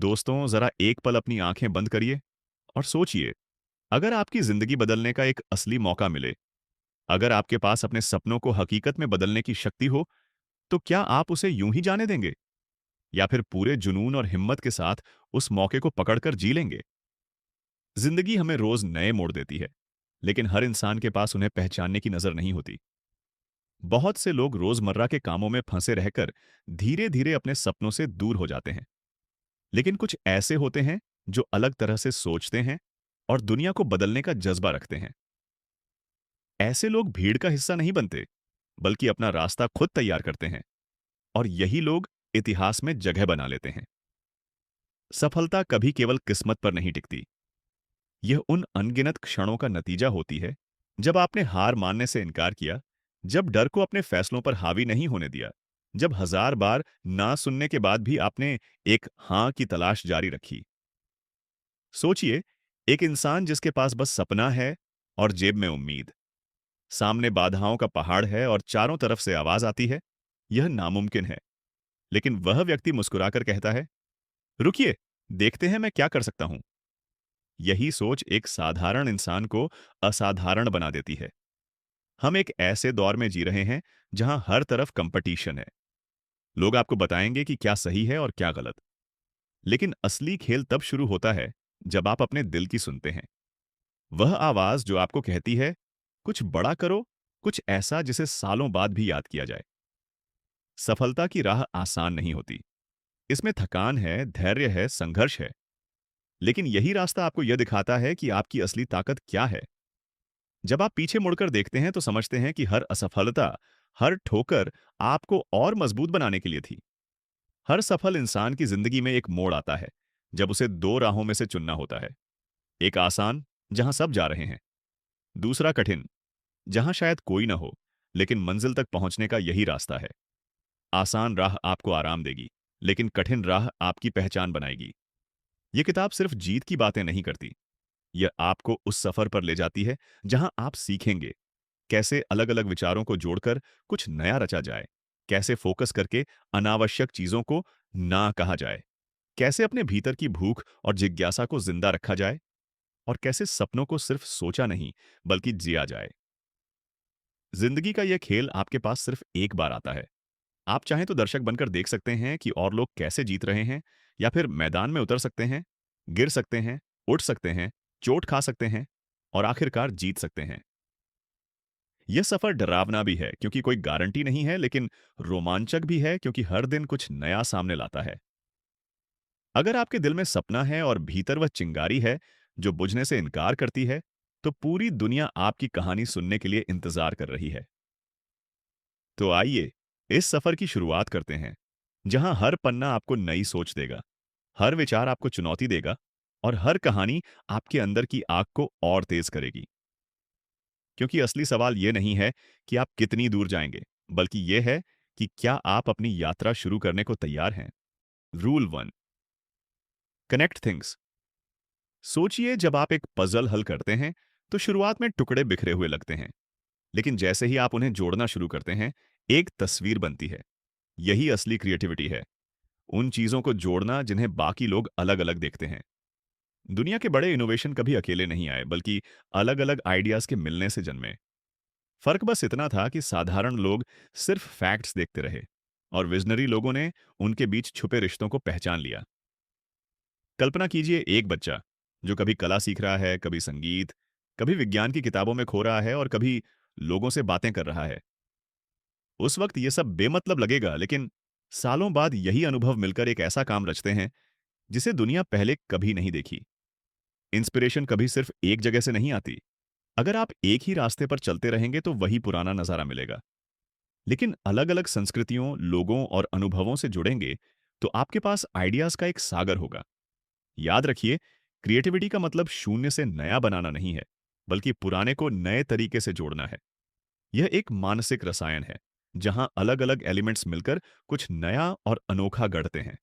दोस्तों, जरा एक पल अपनी आंखें बंद करिए और सोचिए, अगर आपकी जिंदगी बदलने का एक असली मौका मिले, अगर आपके पास अपने सपनों को हकीकत में बदलने की शक्ति हो, तो क्या आप उसे यूं ही जाने देंगे या फिर पूरे जुनून और हिम्मत के साथ उस मौके को पकड़कर जी लेंगे? जिंदगी हमें रोज नए मोड़ देती है, लेकिन हर इंसान के पास उन्हें पहचानने की नजर नहीं होती। बहुत से लोग रोजमर्रा के कामों में फंसे रहकर धीरे धीरे अपने सपनों से दूर हो जाते हैं, लेकिन कुछ ऐसे होते हैं जो अलग तरह से सोचते हैं और दुनिया को बदलने का जज्बा रखते हैं। ऐसे लोग भीड़ का हिस्सा नहीं बनते, बल्कि अपना रास्ता खुद तैयार करते हैं, और यही लोग इतिहास में जगह बना लेते हैं। सफलता कभी केवल किस्मत पर नहीं टिकती। यह उन अनगिनत क्षणों का नतीजा होती है जब आपने हार मानने से इनकार किया, जब डर को अपने फैसलों पर हावी नहीं होने दिया, जब हजार बार ना सुनने के बाद भी आपने एक हां की तलाश जारी रखी। सोचिए, एक इंसान जिसके पास बस सपना है और जेब में उम्मीद, सामने बाधाओं का पहाड़ है और चारों तरफ से आवाज आती है, यह नामुमकिन है। लेकिन वह व्यक्ति मुस्कुराकर कहता है, रुकिए, देखते हैं मैं क्या कर सकता हूं। यही सोच एक साधारण इंसान को असाधारण बना देती है। हम एक ऐसे दौर में जी रहे हैं जहां हर तरफ कंपटीशन है। लोग आपको बताएंगे कि क्या सही है और क्या गलत। लेकिन असली खेल तब शुरू होता है जब आप अपने दिल की सुनते हैं। वह आवाज जो आपको कहती है, कुछ बड़ा करो, कुछ ऐसा जिसे सालों बाद भी याद किया जाए। सफलता की राह आसान नहीं होती। इसमें थकान है, धैर्य है, संघर्ष है। लेकिन यही रास्ता आपको यह दिखाता है कि आपकी असली ताकत क्या है। जब आप पीछे मुड़कर देखते हैं तो समझते हैं कि हर असफलता, हर ठोकर आपको और मजबूत बनाने के लिए थी। हर सफल इंसान की जिंदगी में एक मोड़ आता है जब उसे दो राहों में से चुनना होता है। एक आसान, जहां सब जा रहे हैं। दूसरा कठिन, जहां शायद कोई ना हो, लेकिन मंजिल तक पहुंचने का यही रास्ता है। आसान राह आपको आराम देगी, लेकिन कठिन राह आपकी पहचान बनाएगी। ये किताब सिर्फ जीत की बातें नहीं करती। यह आपको उस सफर पर ले जाती है जहां आप सीखेंगे कैसे अलग अलग विचारों को जोड़कर कुछ नया रचा जाए, कैसे फोकस करके अनावश्यक चीजों को ना कहा जाए, कैसे अपने भीतर की भूख और जिज्ञासा को जिंदा रखा जाए, और कैसे सपनों को सिर्फ सोचा नहीं बल्कि जिया जाए। जिंदगी का यह खेल आपके पास सिर्फ एक बार आता है। आप चाहें तो दर्शक बनकर देख सकते हैं कि और लोग कैसे जीत रहे हैं, या फिर मैदान में उतर सकते हैं, गिर सकते हैं, उठ सकते हैं, चोट खा सकते हैं, और आखिरकार जीत सकते हैं। यह सफर डरावना भी है क्योंकि कोई गारंटी नहीं है, लेकिन रोमांचक भी है क्योंकि हर दिन कुछ नया सामने लाता है। अगर आपके दिल में सपना है और भीतर वह चिंगारी है जो बुझने से इनकार करती है, तो पूरी दुनिया आपकी कहानी सुनने के लिए इंतजार कर रही है। तो आइए, इस सफर की शुरुआत करते हैं, जहां हर पन्ना आपको नई सोच देगा, हर विचार आपको चुनौती देगा, और हर कहानी आपके अंदर की आग को और तेज करेगी। क्योंकि असली सवाल यह नहीं है कि आप कितनी दूर जाएंगे, बल्कि यह है कि क्या आप अपनी यात्रा शुरू करने को तैयार हैं। Rule 1, connect things. सोचिए, जब आप एक पजल हल करते हैं तो शुरुआत में टुकड़े बिखरे हुए लगते हैं, लेकिन जैसे ही आप उन्हें जोड़ना शुरू करते हैं, एक तस्वीर बनती है। यही असली क्रिएटिविटी है, उन चीजों को जोड़ना जिन्हें बाकी लोग अलग अलग देखते हैं। दुनिया के बड़े इनोवेशन कभी अकेले नहीं आए, बल्कि अलग अलग आइडियाज के मिलने से जन्मे। फर्क बस इतना था कि साधारण लोग सिर्फ फैक्ट्स देखते रहे, और विजनरी लोगों ने उनके बीच छुपे रिश्तों को पहचान लिया। कल्पना कीजिए, एक बच्चा जो कभी कला सीख रहा है, कभी संगीत, कभी विज्ञान की किताबों में खो रहा है, और कभी लोगों से बातें कर रहा है। उस वक्त ये सब बेमतलब लगेगा, लेकिन सालों बाद यही अनुभव मिलकर एक ऐसा काम रचते हैं जिसे दुनिया पहले कभी नहीं देखी। इंस्पिरेशन कभी सिर्फ एक जगह से नहीं आती। अगर आप एक ही रास्ते पर चलते रहेंगे तो वही पुराना नजारा मिलेगा। लेकिन अलग अलग संस्कृतियों, लोगों और अनुभवों से जुड़ेंगे तो आपके पास आइडियाज का एक सागर होगा। याद रखिए, क्रिएटिविटी का मतलब शून्य से नया बनाना नहीं है, बल्कि पुराने को नए तरीके से जोड़ना है। यह एक मानसिक रसायन है जहां अलग अलग एलिमेंट्स मिलकर कुछ नया और अनोखा गढ़ते हैं।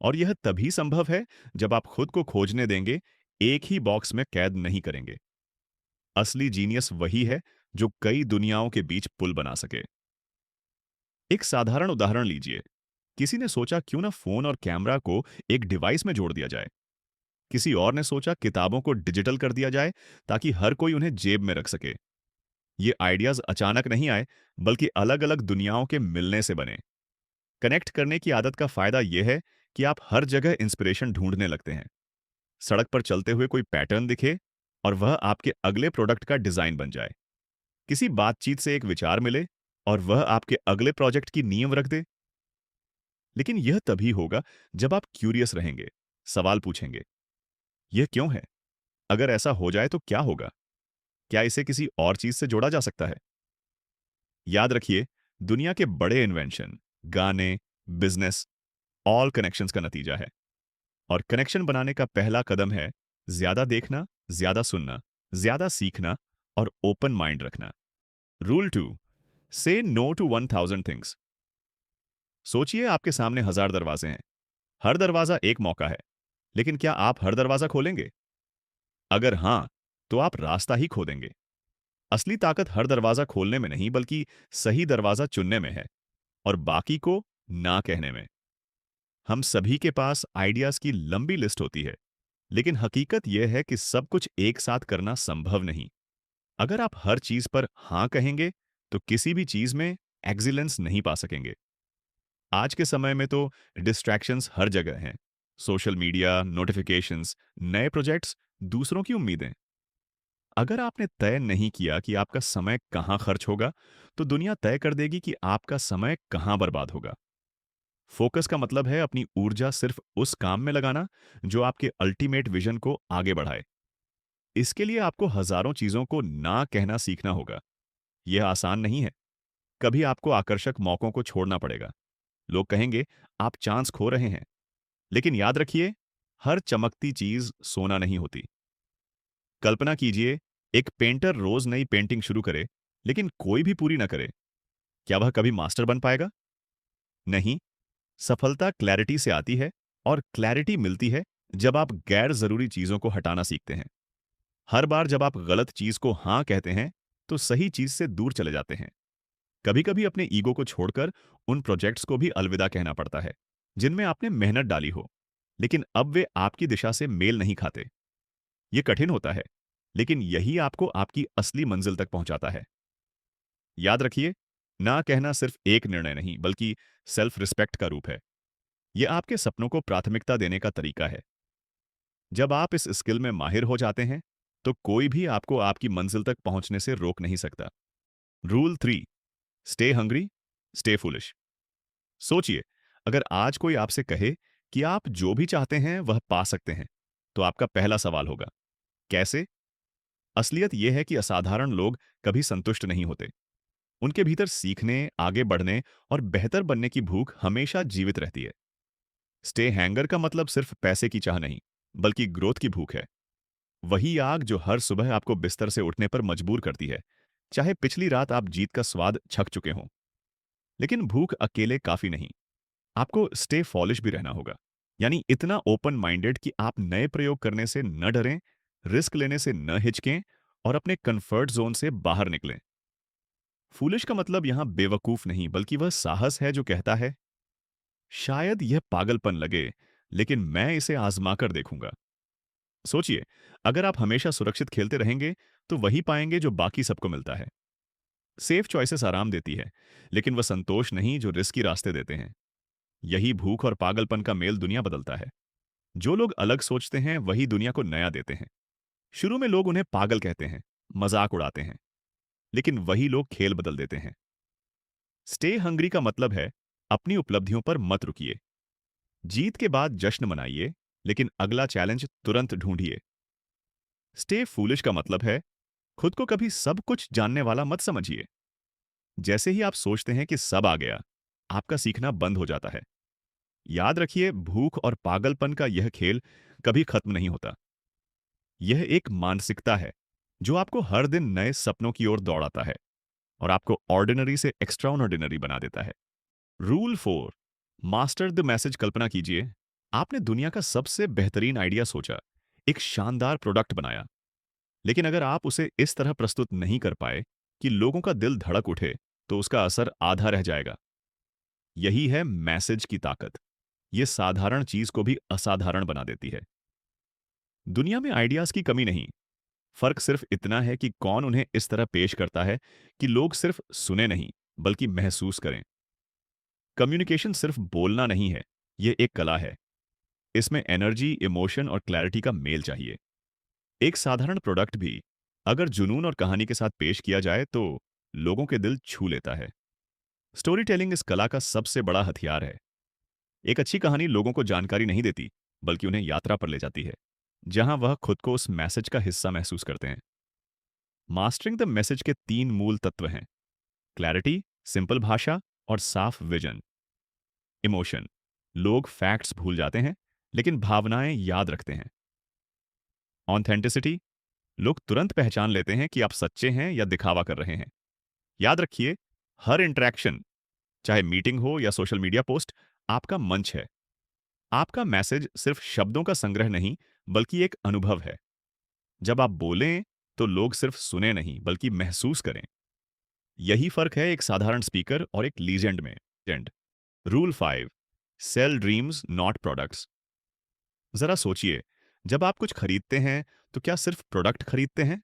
और यह तभी संभव है जब आप खुद को खोजने देंगे, एक ही बॉक्स में कैद नहीं करेंगे। असली जीनियस वही है जो कई दुनियाओं के बीच पुल बना सके। एक साधारण उदाहरण लीजिए। किसी ने सोचा क्यों ना फोन और कैमरा को एक डिवाइस में जोड़ दिया जाए। किसी और ने सोचा किताबों को डिजिटल कर दिया जाए ताकि हर कोई उन्हें जेब में रख सके। ये आइडियाज अचानक नहीं आए, बल्कि अलग अलग दुनियाओं के मिलने से बने। कनेक्ट करने की आदत का फायदा यह है कि आप हर जगह इंस्पिरेशन ढूंढने लगते हैं। सड़क पर चलते हुए कोई पैटर्न दिखे और वह आपके अगले प्रोडक्ट का डिजाइन बन जाए। किसी बातचीत से एक विचार मिले और वह आपके अगले प्रोजेक्ट की नींव रख दे। लेकिन यह तभी होगा जब आप क्यूरियस रहेंगे, सवाल पूछेंगे, यह क्यों है? अगर ऐसा हो जाए तो क्या होगा? क्या इसे किसी और चीज से जोड़ा जा सकता है? याद रखिए, दुनिया के बड़े इन्वेंशन, गाने, बिजनेस, ऑल कनेक्शंस का नतीजा है। और कनेक्शन बनाने का पहला कदम है ज्यादा देखना, ज्यादा सुनना, ज्यादा सीखना और ओपन माइंड रखना। रूल 2, से नो टू 1000 थिंग्स। सोचिए आपके सामने 1000 दरवाजे हैं। हर दरवाजा एक मौका है, लेकिन क्या आप हर दरवाजा खोलेंगे? अगर हां, तो आप रास्ता ही खो देंगे। असली ताकत हर दरवाजा खोलने में नहीं, बल्कि सही दरवाजा चुनने में है और बाकी को ना कहने में। हम सभी के पास आइडियाज की लंबी लिस्ट होती है, लेकिन हकीकत यह है कि सब कुछ एक साथ करना संभव नहीं। अगर आप हर चीज पर हां कहेंगे, तो किसी भी चीज में एक्सीलेंस नहीं पा सकेंगे। आज के समय में तो डिस्ट्रैक्शंस हर जगह हैं। सोशल मीडिया, नोटिफिकेशंस, नए प्रोजेक्ट्स, दूसरों की उम्मीदें। अगर आपने तय नहीं किया कि आपका समय कहाँ खर्च होगा, तो दुनिया तय कर देगी कि आपका समय कहाँ बर्बाद होगा। फोकस का मतलब है अपनी ऊर्जा सिर्फ उस काम में लगाना जो आपके अल्टीमेट विजन को आगे बढ़ाए। इसके लिए आपको हजारों चीजों को ना कहना सीखना होगा। यह आसान नहीं है। कभी आपको आकर्षक मौकों को छोड़ना पड़ेगा। लोग कहेंगे आप चांस खो रहे हैं। लेकिन याद रखिए, हर चमकती चीज सोना नहीं होती। कल्पना कीजिए, एक पेंटर रोज नई पेंटिंग शुरू करे, लेकिन कोई भी पूरी ना करे। क्या वह कभी मास्टर बन पाएगा? नहीं। सफलता क्लैरिटी से आती है, और क्लैरिटी मिलती है जब आप गैर जरूरी चीजों को हटाना सीखते हैं। हर बार जब आप गलत चीज को हां कहते हैं, तो सही चीज से दूर चले जाते हैं। कभी कभी अपने ईगो को छोड़कर उन प्रोजेक्ट्स को भी अलविदा कहना पड़ता है जिनमें आपने मेहनत डाली हो, लेकिन अब वे आपकी दिशा से मेल नहीं खाते। ये कठिन होता है, लेकिन यही आपको आपकी असली मंजिल तक पहुंचाता है। याद रखिए, ना कहना सिर्फ एक निर्णय नहीं, बल्कि सेल्फ रिस्पेक्ट का रूप है। यह आपके सपनों को प्राथमिकता देने का तरीका है। जब आप इस स्किल में माहिर हो जाते हैं, तो कोई भी आपको आपकी मंजिल तक पहुंचने से रोक नहीं सकता। Rule 3, stay hungry, stay foolish. सोचिए, अगर आज कोई आपसे कहे कि आप जो भी चाहते हैं वह पा सकते हैं, तो आपका पहला सवाल होगा, कैसे? असलियत यह है कि असाधारण लोग कभी संतुष्ट नहीं होते। उनके भीतर सीखने, आगे बढ़ने और बेहतर बनने की भूख हमेशा जीवित रहती है। स्टे हैंगर का मतलब सिर्फ पैसे की चाह नहीं, बल्कि ग्रोथ की भूख है। वही आग जो हर सुबह आपको बिस्तर से उठने पर मजबूर करती है, चाहे पिछली रात आप जीत का स्वाद छक चुके हों। लेकिन भूख अकेले काफी नहीं, आपको स्टे फॉलिश भी रहना होगा। यानी इतना ओपन माइंडेड कि आप नए प्रयोग करने से न डरें, रिस्क लेने से न हिचकें और अपने कंफर्ट जोन से बाहर निकलें। फूलिश का मतलब यहां बेवकूफ नहीं, बल्कि वह साहस है जो कहता है, शायद यह पागलपन लगे, लेकिन मैं इसे आजमा कर देखूंगा। सोचिए, अगर आप हमेशा सुरक्षित खेलते रहेंगे, तो वही पाएंगे जो बाकी सबको मिलता है। सेफ चॉइसेस आराम देती है, लेकिन वह संतोष नहीं जो रिस्की रास्ते देते हैं। यही भूख और पागलपन का मेल दुनिया बदलता है। जो लोग अलग सोचते हैं वही दुनिया को नया देते हैं। शुरू में लोग उन्हें पागल कहते हैं, मजाक उड़ाते हैं, लेकिन वही लोग खेल बदल देते हैं। स्टे हंग्री का मतलब है, अपनी उपलब्धियों पर मत रुकिए। जीत के बाद जश्न मनाइए, लेकिन अगला चैलेंज तुरंत ढूंढिए। स्टे फूलिश का मतलब है, खुद को कभी सब कुछ जानने वाला मत समझिए। जैसे ही आप सोचते हैं कि सब आ गया, आपका सीखना बंद हो जाता है। याद रखिए, भूख और पागलपन का यह खेल कभी खत्म नहीं होता। यह एक मानसिकता है जो आपको हर दिन नए सपनों की ओर दौड़ाता है और आपको ऑर्डिनरी से एक्स्ट्रा ऑर्डिनरी बना देता है। Rule 4, master the message. कल्पना कीजिए, आपने दुनिया का सबसे बेहतरीन आइडिया सोचा, एक शानदार प्रोडक्ट बनाया, लेकिन अगर आप उसे इस तरह प्रस्तुत नहीं कर पाए कि लोगों का दिल धड़क उठे, तो उसका असर आधा रह जाएगा। यही है मैसेज की ताकत। ये साधारण चीज को भी असाधारण बना देती है। दुनिया में आइडियाज की कमी नहीं, फर्क सिर्फ इतना है कि कौन उन्हें इस तरह पेश करता है कि लोग सिर्फ सुने नहीं, बल्कि महसूस करें। कम्युनिकेशन सिर्फ बोलना नहीं है, ये एक कला है। इसमें एनर्जी, इमोशन और क्लैरिटी का मेल चाहिए। एक साधारण प्रोडक्ट भी अगर जुनून और कहानी के साथ पेश किया जाए तो लोगों के दिल छू लेता है। स्टोरी टेलिंग इस कला का सबसे बड़ा हथियार है। एक अच्छी कहानी लोगों को जानकारी नहीं देती, बल्कि उन्हें यात्रा पर ले जाती है, जहां वह खुद को उस मैसेज का हिस्सा महसूस करते हैं। मास्टरिंग द मैसेज के 3 मूल तत्व हैं: क्लैरिटी, सिंपल भाषा और साफ विजन। इमोशन, लोग फैक्ट्स भूल जाते हैं, लेकिन भावनाएं याद रखते हैं। ऑथेंटिसिटी, लोग तुरंत पहचान लेते हैं कि आप सच्चे हैं या दिखावा कर रहे हैं। याद रखिए, हर इंटरेक्शन, चाहे मीटिंग हो या सोशल मीडिया पोस्ट, आपका मंच है। आपका मैसेज सिर्फ शब्दों का संग्रह नहीं, बल्कि एक अनुभव है। जब आप बोलें, तो लोग सिर्फ सुने नहीं, बल्कि महसूस करें। यही फर्क है एक साधारण स्पीकर और एक लीजेंड में। Legend। Rule 5: sell dreams not products. जरा सोचिए, जब आप कुछ खरीदते हैं तो क्या सिर्फ प्रोडक्ट खरीदते हैं?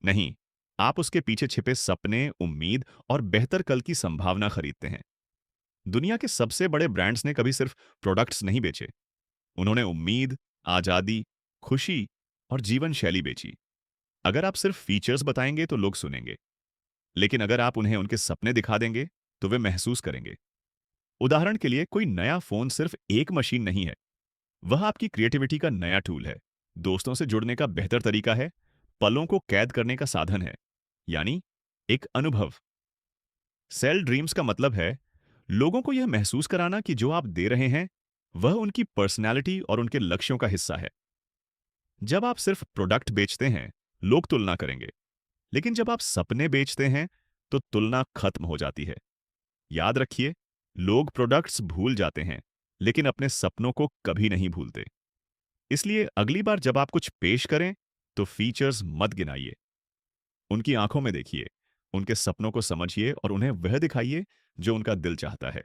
नहीं, आप उसके पीछे छिपे सपने, उम्मीद और बेहतर कल की संभावना खरीदते हैं। दुनिया के सबसे बड़े ब्रांड्स ने कभी सिर्फ प्रोडक्ट्स नहीं बेचे, उन्होंने उम्मीद, आजादी, खुशी और जीवन शैली बेची। अगर आप सिर्फ फीचर्स बताएंगे तो लोग सुनेंगे, लेकिन अगर आप उन्हें उनके सपने दिखा देंगे तो वे महसूस करेंगे। उदाहरण के लिए, कोई नया फोन सिर्फ एक मशीन नहीं है, वह आपकी क्रिएटिविटी का नया टूल है, दोस्तों से जुड़ने का बेहतर तरीका है, पलों को कैद करने का साधन है, यानी एक अनुभव। सेल ड्रीम्स का मतलब है लोगों को यह महसूस कराना कि जो आप दे रहे हैं वह उनकी पर्सनैलिटी और उनके लक्ष्यों का हिस्सा है। जब आप सिर्फ प्रोडक्ट बेचते हैं, लोग तुलना करेंगे, लेकिन जब आप सपने बेचते हैं तो तुलना खत्म हो जाती है। याद रखिए, लोग प्रोडक्ट्स भूल जाते हैं, लेकिन अपने सपनों को कभी नहीं भूलते। इसलिए अगली बार जब आप कुछ पेश करें तो फीचर्स मत गिनाइए, उनकी आंखों में देखिए, उनके सपनों को समझिए और उन्हें वह दिखाइए जो उनका दिल चाहता है।